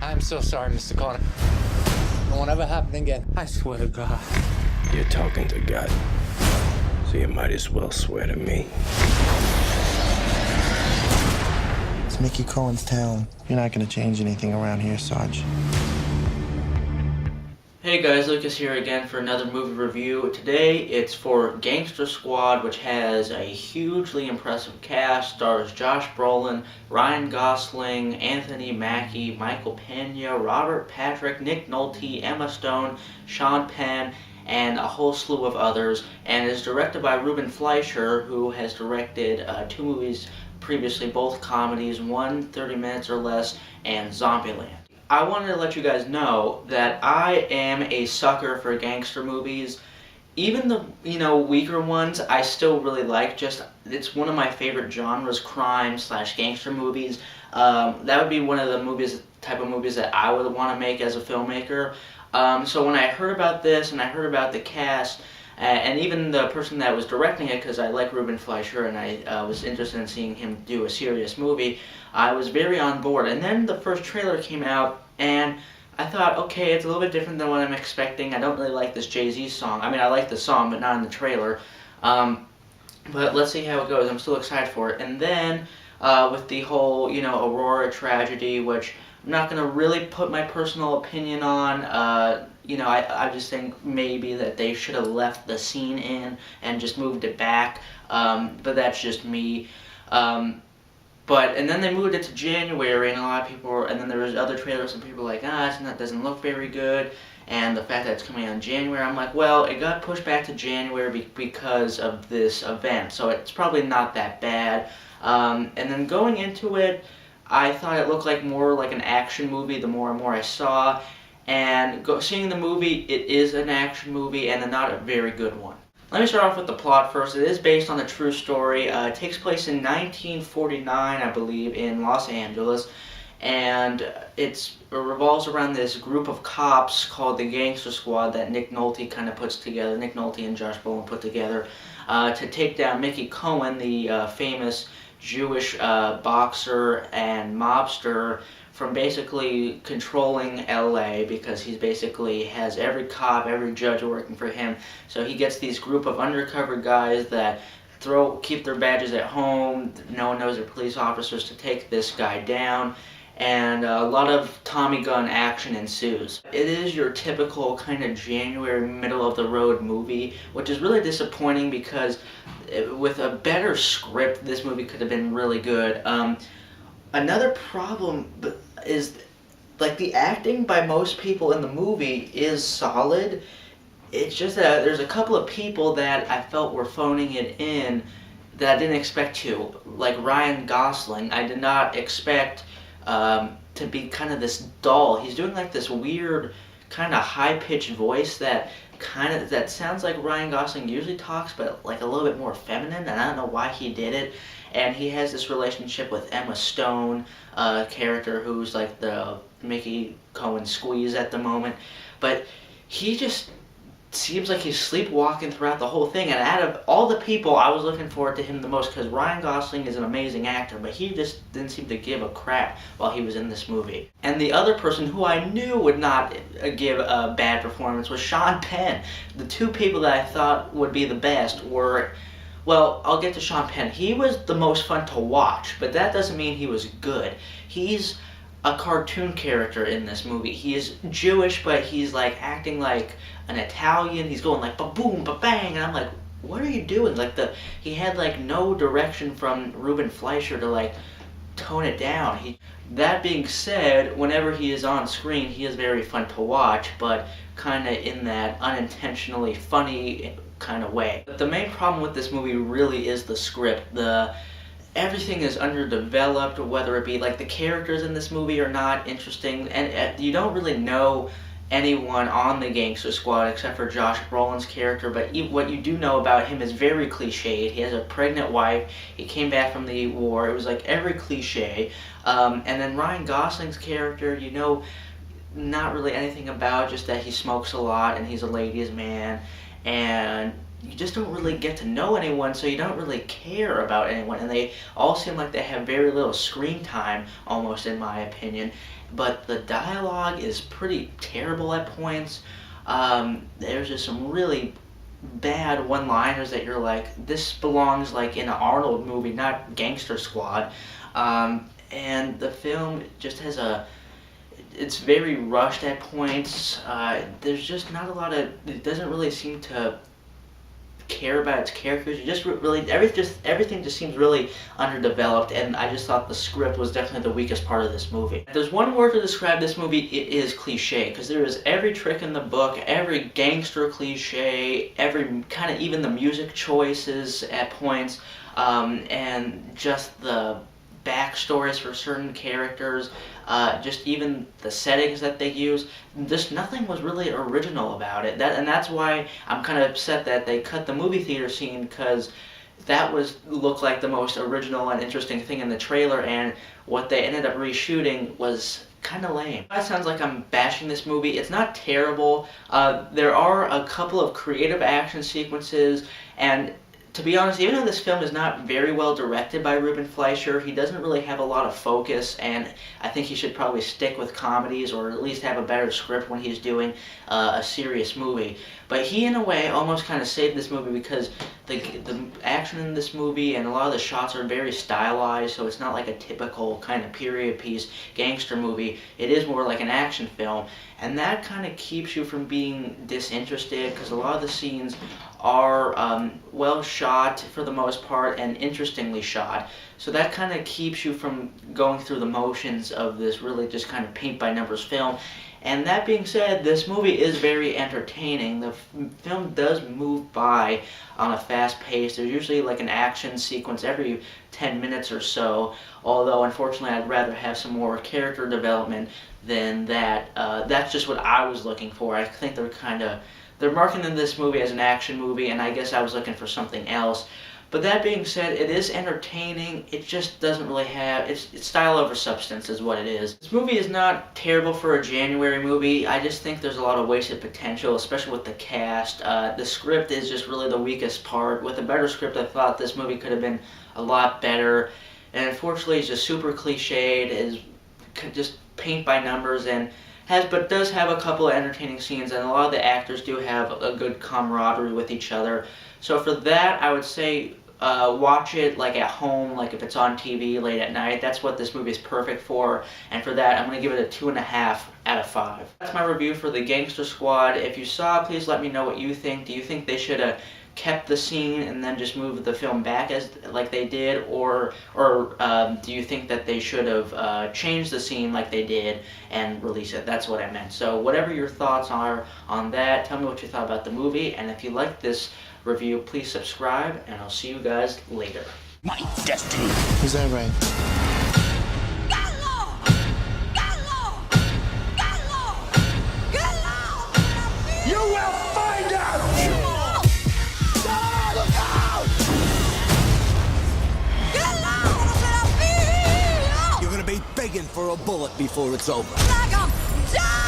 I'm so sorry, Mr. Connor. It won't ever happen again. I swear to God. You're talking to God, so you might as well swear to me. It's Mickey Cohen's town. You're not gonna change anything around here, Sarge. Hey guys, Lucas here again for another movie review. Today it's for Gangster Squad, which has a hugely impressive cast. Stars Josh Brolin, Ryan Gosling, Anthony Mackie, Michael Pena, Robert Patrick, Nick Nolte, Emma Stone, Sean Penn, and a whole slew of others. And is directed by Ruben Fleischer, who has directed two movies previously, both comedies, one 30 minutes or less, and Zombieland. I wanted to let you guys know that I am a sucker for gangster movies. Even the, weaker ones, I still really like. It's one of my favorite genres, crime/gangster movies. That would be one of the type of movies that I would want to make as a filmmaker. So when I heard about this and I heard about the cast, and even the person that was directing it, because I like Ruben Fleischer and I was interested in seeing him do a serious movie, I was very on board. And then the first trailer came out, and I thought, okay, it's a little bit different than what I'm expecting. I don't really like this Jay-Z song. I mean, I like the song, but not in the trailer. But let's see how it goes. I'm still excited for it. And then with the whole, Aurora tragedy, which I'm not going to really put my personal opinion on. I just think maybe that they should have left the scene in and just moved it back. But that's just me. And then they moved it to January, and a lot of people and then there was other trailers, and people were like, that doesn't look very good. And the fact that it's coming out in January, I'm like, well, it got pushed back to January because of this event, so it's probably not that bad. And then going into it, I thought it looked like more like an action movie the more and more I saw. And seeing the movie, it is an action movie, and not a very good one. Let me start off with the plot first. It is based on a true story. It takes place in 1949, I believe, in Los Angeles. And it revolves around this group of cops called the Gangster Squad that Nick Nolte kind of puts together. Nick Nolte and Josh Brolin put together to take down Mickey Cohen, the famous Jewish boxer and mobster, from basically controlling LA, because he basically has every cop, every judge working for him. So he gets these group of undercover guys that keep their badges at home. No one knows they're police officers, to take this guy down. And a lot of Tommy gun action ensues. It is your typical kind of January, middle-of-the-road movie, which is really disappointing because with a better script, this movie could have been really good. Another problem is, like, the acting by most people in the movie is solid. It's just that there's a couple of people that I felt were phoning it in that I didn't expect to. Like Ryan Gosling, I did not expect to be kind of this dull. He's doing like this weird kind of high-pitched voice that sounds like Ryan Gosling usually talks, but like a little bit more feminine, and I don't know why he did it. And he has this relationship with Emma Stone, character who's like the Mickey Cohen squeeze at the moment. But he just seems like he's sleepwalking throughout the whole thing. And out of all the people, I was looking forward to him the most, because Ryan Gosling is an amazing actor, but he just didn't seem to give a crap while he was in this movie. And the other person who I knew would not give a bad performance was Sean Penn. The two people that I thought would be the best were... Well, I'll get to Sean Penn. He was the most fun to watch, but that doesn't mean he was good. He's a cartoon character in this movie. He is Jewish, but he's like acting like an Italian. He's going like ba-boom, ba-bang, and I'm like, what are you doing? Like he had like no direction from Ruben Fleischer to like tone it down. That being said, whenever he is on screen, he is very fun to watch, but kind of in that unintentionally funny kind of way. But the main problem with this movie really is the script. Everything is underdeveloped, whether it be like the characters in this movie are not interesting, and you don't really know anyone on the Gangster Squad except for Josh Brolin's character, but what you do know about him is very cliched. He has a pregnant wife, he came back from the war, it was like every cliche. And then Ryan Gosling's character, you know not really anything about, just that he smokes a lot and he's a ladies' man, and you just don't really get to know anyone, so you don't really care about anyone, and they all seem like they have very little screen time, almost, in my opinion. But the dialogue is pretty terrible at points. There's just some really bad one-liners that you're like, this belongs like in an Arnold movie, not Gangster Squad. And the film just has it's very rushed at points. There's just not a lot of, it doesn't really seem to care about its characters. You just really, everything just seems really underdeveloped, and I just thought the script was definitely the weakest part of this movie. If there's one word to describe this movie, it is cliche, because there is every trick in the book, every gangster cliche, every kind of, even the music choices at points, and just the backstories for certain characters, just even the settings that they use. Just nothing was really original about it. And that's why I'm kind of upset that they cut the movie theater scene, because that looked like the most original and interesting thing in the trailer, and what they ended up reshooting was kind of lame. That sounds like I'm bashing this movie. It's not terrible. There are a couple of creative action sequences, and to be honest, even though this film is not very well directed by Ruben Fleischer, he doesn't really have a lot of focus, and I think he should probably stick with comedies, or at least have a better script when he's doing a serious movie. But he, in a way, almost kind of saved this movie, because the action in this movie and a lot of the shots are very stylized, so it's not like a typical kind of period piece gangster movie. It is more like an action film, and that kind of keeps you from being disinterested, because a lot of the scenes are well shot for the most part, and interestingly shot. So that kind of keeps you from going through the motions of this really just kind of paint by numbers film. And that being said, this movie is very entertaining. The film does move by on a fast pace. There's usually like an action sequence every 10 minutes or so, although unfortunately I'd rather have some more character development than that. That's just what I was looking for. I think they're marketing this movie as an action movie, and I guess I was looking for something else. But that being said, it is entertaining. It just doesn't really have, it's style over substance is what it is. This movie is not terrible for a January movie. I just think there's a lot of wasted potential, especially with the cast. The script is just really the weakest part. With a better script, I thought this movie could have been a lot better. And unfortunately, it's just super cliched, is just paint by numbers, and does have a couple of entertaining scenes, and a lot of the actors do have a good camaraderie with each other. So for that, I would say watch it like at home, like if it's on TV late at night. That's what this movie is perfect for, and for that, I'm going to give it a 2.5 out of 5. That's my review for the Gangster Squad. If you saw it, please let me know what you think. Do you think they should have kept the scene and then just moved the film back like they did, or do you think that they should have changed the scene like they did and released it? That's what I meant. So whatever your thoughts are on that, tell me what you thought about the movie, and if you like this review, please subscribe, and I'll see you guys later. My destiny. Is that right? You will find out! You're gonna be begging for a bullet before it's over. Like I'm dying!